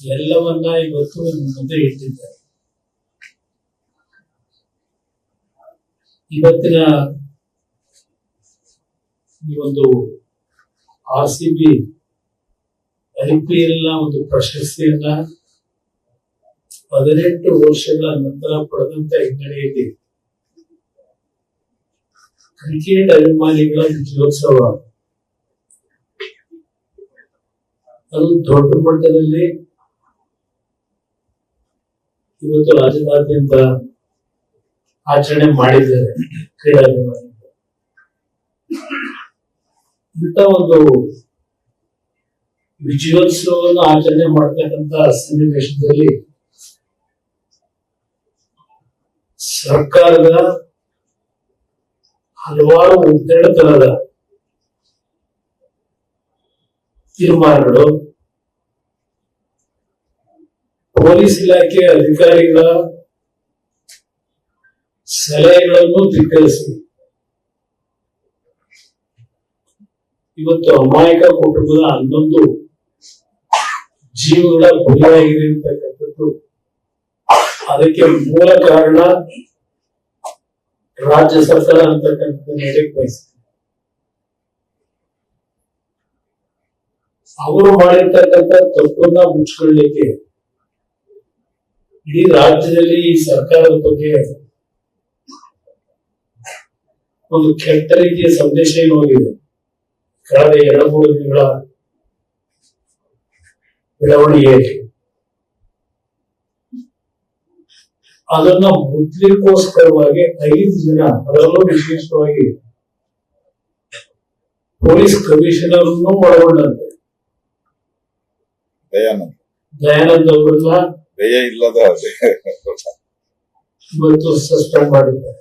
ಎಲ್ಲವನ್ನ ಇವತ್ತು ಮುಂದೆ ಇಟ್ಟಿದ್ದಾರೆ. ಇವತ್ತಿನ ಈ ಒಂದು RCB IPL ನ ಒಂದು ಪ್ರಶಸ್ತಿಯನ್ನ 18 ವರ್ಷಗಳ ನಂತರ ಪಡೆದಂತ ಹಿನ್ನೆಲೆಯಲ್ಲಿ ಕ್ರಿಕೆಟ್ ಅಭಿಮಾನಿಗಳ ವಿಜಯೋತ್ಸವ ಅದು ದೊಡ್ಡ ಮಟ್ಟದಲ್ಲಿ ಇವತ್ತು ರಾಜ್ಯದಾದ್ಯಂತ ಆಚರಣೆ ಮಾಡಿದ್ದಾರೆ ಕ್ರೀಡಾಭಿಮಾನಿಗಳು. ಇಂಥ ಒಂದು ವಿಜಯೋತ್ಸವವನ್ನು ಆಚರಣೆ ಮಾಡ್ತಕ್ಕಂಥ ಸನ್ನಿವೇಶದಲ್ಲಿ ಸರ್ಕಾರದ ಹಲವಾರು ಉದ್ದೇಡತನದ ತೀರ್ಮಾನಗಳು, ಪೊಲೀಸ್ ಇಲಾಖೆ ಅಧಿಕಾರಿಗಳ ಸಲಹೆಗಳನ್ನು ಧಿಕ್ಕರಿಸಿ ಇವತ್ತು ಅಮಾಯಕ ಕುಟುಂಬದ 11 ಜೀವಗಳ ಬಲಿಯಾಗಿದೆ ಅಂತಕ್ಕಂಥದ್ದು. ಅದಕ್ಕೆ ಮೂಲ ಕಾರಣ ರಾಜ್ಯ ಸರ್ಕಾರ ಅಂತಕ್ಕಂಥದ್ದು ಹೇಳಕ್ ಬಯಸ್ತಾರೆ. ಅವರು ಮಾಡಿರ್ತಕ್ಕಂಥ ತಪ್ಪನ್ನ ಮುಚ್ಕೊಳ್ಳಿಕ್ಕೆ ಇಡೀ ರಾಜ್ಯದಲ್ಲಿ ಈ ಸರ್ಕಾರದ ಬಗ್ಗೆ ಒಂದು ಕೆಟ್ಟ ರೀತಿಯ ಸಂದೇಶ ಏನು ಹೋಗಿದೆ. ಕಳೆದ 2-3 ದಿನಗಳ ಬೆಳವಣಿಗೆಯಲ್ಲಿ ಅದನ್ನ ಮುದ್ಲಿಕ್ಕೋಸ್ಕರವಾಗಿ 5 ಜನ, ಅದರಲ್ಲೂ ವಿಶೇಷವಾಗಿ ಪೊಲೀಸ್ ಕಮಿಷನರ್ ಒಳಗೊಂಡಂತೆ ದಯಾನಂದ್ ಅವರನ್ನ ಇವತ್ತು ಸಸ್ಪೆಂಡ್ ಮಾಡಿದ್ದಾರೆ.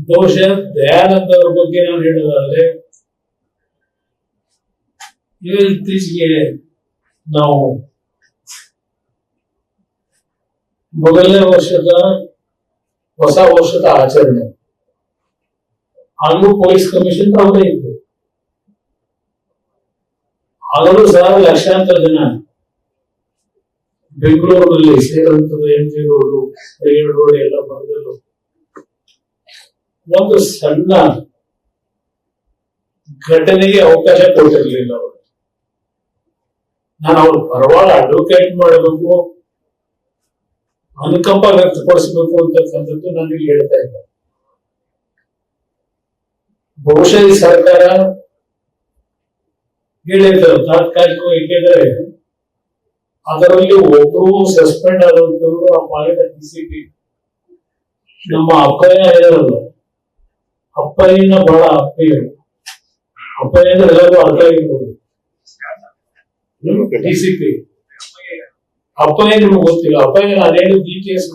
ಬಹುಶಃ ದಯಾನಂದ್ ಅವರ ಬಗ್ಗೆ ನಾನು ಹೇಳೋದಾದ್ರೆ, ಈಗ ಇತ್ತೀಚೆಗೆ ನಾವು ಮೊದಲನೇ ವರ್ಷದ ಹೊಸ ವರ್ಷದ ಆಚರಣೆ ಆಗಲೂ ಪೊಲೀಸ್ ಕಮಿಷನ್ ಅವರೇ ಇತ್ತು. ಆಗಲೂ ಸಹ ಲಕ್ಷಾಂತರ ಜನ ಬೆಂಗಳೂರಿನಲ್ಲಿ ಸೇರುವಂತದ್ದು, MG ರೋಡ್, ರೈಲ್ ರೋಡ್ ಎಲ್ಲ ಭಾಗದಲ್ಲೂ ಒಂದು ಸಣ್ಣ ಘಟನೆಗೆ ಅವಕಾಶ ಕೊಟ್ಟಿರಲಿಲ್ಲ ಅವರು. ನಾನು ಅವ್ರ ಪರವಾಗಿ ಅಡ್ವೊಕೇಟ್ ಮಾಡಬೇಕು, ಅನುಕಂಪ ವ್ಯಕ್ತಪಡಿಸಬೇಕು ಅಂತಕ್ಕಂಥದ್ದು ನನಗೆ ಹೇಳ್ತಾ ಇಲ್ಲ. ಬಹುಶಃ ಈ ಸರ್ಕಾರ ಹೇಳಿರ್ತಾರೆ ತಾತ್ಕಾಲಿಕವಾಗಿ, ಏಕೆಂದ್ರೆ ಅದರಲ್ಲಿ ಒಬ್ಬರು ಸಸ್ಪೆಂಡ್ ಆದಂತವರು ಆ ಭಾಗದ DCP ನಮ್ಮ ಅಪ್ಪಯ್ಯ ಇರಲ್ಲ. ಅಪ್ಪಯ್ಯನ ಬಹಳ ಅಪ್ಪಯ್ಯ, ಅಪ್ಪಯ್ಯ ಅಂದ್ರೆ ಎಲ್ಲರೂ ಅರ್ಥ ಆಗಿರ್ಬೋದು. DCP ಅಪ್ಪಯ್ಯ ನಿಮ್ಗೆ ಗೊತ್ತಿಲ್ಲ. ಅಪ್ಪಯ್ಯ ನಾನೇನು DKS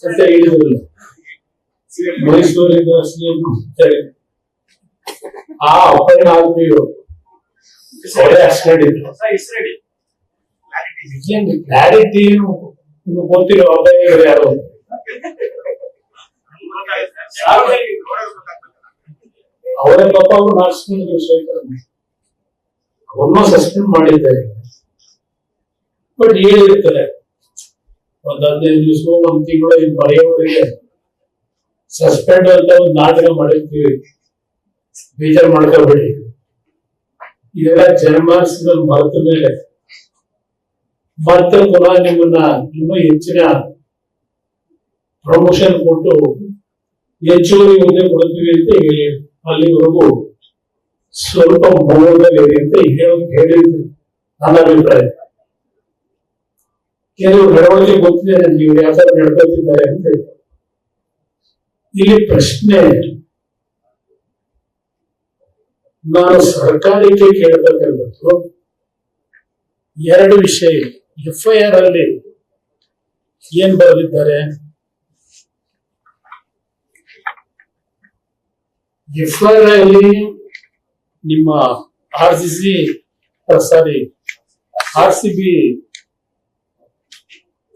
ಅಂತ ಹೇಳಿದ್ರಲ್ಲ, ಮೈಸೂರಿನ CM ಆ ಅಪ್ಪಯ್ಯನ ಆದ್ಮೇಲೆ ಆಕ್ಸಿಡೆಂಟ್ ಇತ್ತು. ಕ್ಲಾರಿಟಿ ನಿಮ್ಗೆ ಗೊತ್ತಿರೋ ಅಪ್ಪಯ್ಯ ಯಾರು ಅವರೇ ಪಾಪ ಅವರು ನಾಚಿಸ್ಕೊಂಡಿದ್ರು. ಅವ್ರನ್ನ ಸಸ್ಪೆಂಡ್ ಮಾಡಿದ್ದಾರೆ. ಬಟ್ ಹೇಳಿರ್ತಾರೆ ಒಂದ್ 15 ದಿವಸ 1 ತಿಂಗಳು ಇಲ್ಲಿ ಬರೆಯೋವರಿಗೆ ಸಸ್ಪೆಂಡ್ ಅಂತ ಒಂದು ನಾಟಕ ಮಾಡಿರ್ತೀವಿ, ಬೇಜಾರು ಮಾಡ್ಕೋಬೇಡಿ. ಇದೆಲ್ಲ ಜನಮಾನಸದಲ್ಲಿ ಮರೆತ ಮೇಲೆ ಮತ್ತೆ ಪುನಃ ನಿಮ್ಮನ್ನ ಇನ್ನೂ ಹೆಚ್ಚಿನ ಪ್ರಮೋಷನ್ ಕೊಟ್ಟು ಹೆಚ್ಚುವರಿ ಹುದ್ದೆ ಕೊಡ್ತೀವಿ ಅಂತ ಹೇಳಿ ಅಲ್ಲಿವರೆಗೂ ಸ್ವಲ್ಪ ಮೌನದಲ್ಲಿ ಅಂತ ಹೇಳಿದ್ರು ನನ್ನ ಅಭಿಪ್ರಾಯ. ಕೆಲವು ನಡವಳಿಕೆ ಗೊತ್ತಿದೆ ನನಗೆ, ಇವ್ರು ಯಾವ ತರ ನಡ್ಕೊತಿದ್ದಾರೆ ಅಂತ. ಇಲ್ಲಿ ಪ್ರಶ್ನೆ ನಾನು ಸರ್ಕಾರಕ್ಕೆ ಕೇಳತಕ್ಕಂಥದ್ದು 2 ವಿಷಯ. FIR ಅಲ್ಲಿ ಏನ್ ಬರೆದಿದ್ದಾರೆ, FIR ಅಲ್ಲಿ ನಿಮ್ಮ RCB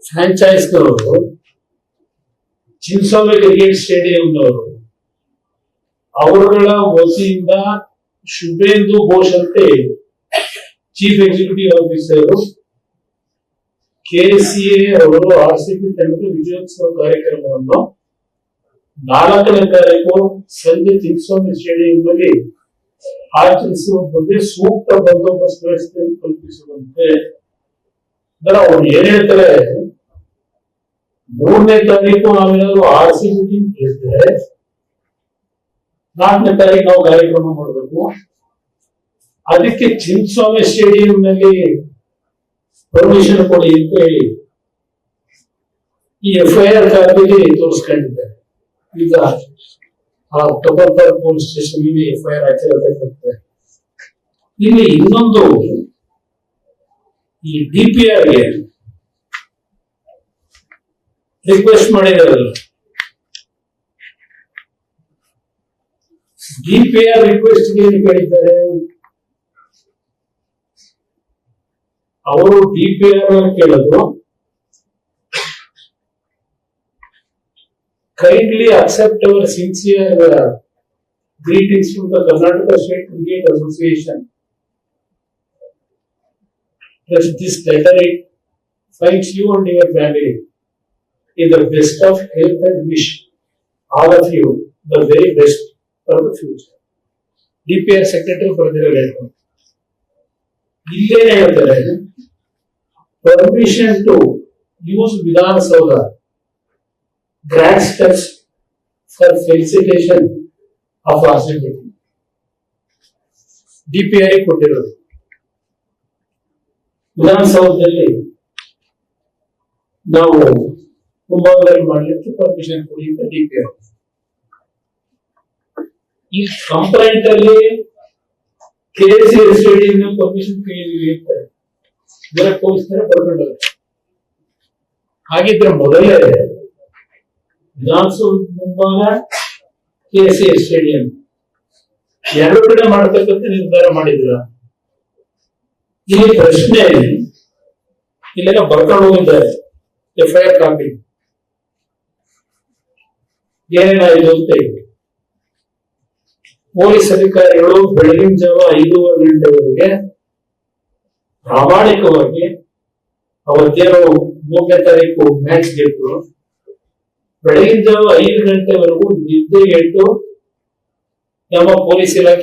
ಫ್ರಾಂಚೈಸ್ನವರು, ಚಿನ್ನಸ್ವಾಮಿ ಕ್ರಿಕೆಟ್ ಸ್ಟೇಡಿಯಂನವರು ಅವರುಗಳ ವತಿಯಿಂದ ಶುಭೇಂದು ಘೋಷ್ ಅಂತ ಚೀಫ್ ಎಕ್ಸಿಕ್ಯೂಟಿವ್ ಆಫೀಸರ್ ಕೆಸಿಎ ಅವರು ಆರ್ಸಿಬಿ ತಂಡದ ವಿಜಯೋತ್ಸವ ಕಾರ್ಯಕ್ರಮವನ್ನು 4ನೇ ತಾರೀಕು ಸಂಜೆ ಚಿನ್ನಸ್ವಾಮಿ ಸ್ಟೇಡಿಯಂನಲ್ಲಿ ಆಚರಿಸುವ ಬಗ್ಗೆ ಸೂಕ್ತ ಬಂದೋಬಸ್ತ್ ವ್ಯವಸ್ಥೆಯನ್ನು ಕಲ್ಪಿಸುವಂತೆ ಅವ್ರು ಏನ್ ಹೇಳ್ತಾರೆ, 3ನೇ ತಾರೀಕು ನಾವೇನಾದ್ರು ಆರ್ಸಿಬಿ ಟೀಮ್ ಗೆದ್ರೆ 4ನೇ ತಾರೀಕು ನಾವು ಕಾರ್ಯಕ್ರಮ ಮಾಡಬೇಕು. ಅದಕ್ಕೆ ಚಿನ್ನಸ್ವಾಮಿ ಸ್ಟೇಡಿಯಂ ನಲ್ಲಿ ಪರ್ಮಿಷನ್ ಕೊಡಿ ಅಂತ ಹೇಳಿ ಈ FIR ಕಾಪಿಗೆ ತೋರಿಸ್ಕೊಂಡಿದ್ದಾರೆ. ಈಗ ಆ ಟೊಬರ್ಪರ್ ಪೊಲೀಸ್ ಸ್ಟೇಷನ್ FIR ಹಾಕಿರಬೇಕಾಗುತ್ತೆ. ಇಲ್ಲಿ ಇನ್ನೊಂದು, ಈ DPR ಗೆ ರಿಕ್ವೆಸ್ಟ್ ಮಾಡಿದಾರಲ್ಲ, DPR ರಿಕ್ವೆಸ್ಟ್ ಏನು ಕೇಳಿದ್ದಾರೆ, ಅವರು DPR ಕೇಳೋದು, kindly accept our sincere greetings from the Karnataka State Cricket Association. Plus this letter, it finds you and your family in the best of health and wish all of you the very best for the future. DPR Secretary ಬರ್ದಿರೋ letter. ಇಲ್ಲೇನೆ ಹೇಳ್ತಾರೆ, permission to use Vidhan Soda grand steps for felicitation of RCB. DPR ಕೊಟ್ಟಿರೋದು ವಿಧಾನಸೌಧದಲ್ಲಿ ನಾವು ಮುಂಭಾಗದಲ್ಲಿ ಮಾಡಲಿಕ್ಕೆ permission ಕೊಡಿ ಅಂತ DPR. ಈ ಕಂಪ್ಲೇಂಟ್ ಅಲ್ಲಿ KCA ಸ್ಟೇಡಿಯಂ ಪರ್ಮಿಷನ್ ಕೇಳಿದ್ವಿ ಅಂತ ಇದರ ಪೊಲೀಸರ ಬರ್ಕೊಂಡವ್ರೆ. ಹಾಗಿದ್ರೆ ಮೊದಲೇ ವಿಧಾನಸೌಧ ಮುಂಭಾಗ KCA ಸ್ಟೇಡಿಯಂ ಎರಡು ಕಡೆ ಮಾಡತಕ್ಕಂಥ ನಿರ್ಧಾರ ಮಾಡಿದ್ರ. ಇಲ್ಲಿ ಪ್ರಶ್ನೆ, ಇಲ್ಲೆಲ್ಲ ಬರ್ಕೊಂಡು ಹೋಗಿದ್ದಾರೆ FIR ಕಾಪಿ, ಏನೇನಾಯ್ತು ಅಂತ ಹೇಳಿ. ಪೊಲೀಸ್ ಅಧಿಕಾರಿಗಳು ಬೆಳಗಿನ ಜಾವ 5:30 ಗಂಟೆವರೆಗೆ ಪ್ರಾಮಾಣಿಕವಾಗಿ ಅವತ್ತೇನೋ 3ನೇ ತಾರೀಕು ಮ್ಯಾಚ್ ಗೆದ್ದು ಬೆಳಗಿನ ಜಾವ 5 ಗಂಟೆವರೆಗೂ ನಿದ್ದೆಗೆಟ್ಟು ನಮ್ಮ ಪೊಲೀಸ್ ಇಲಾಖೆ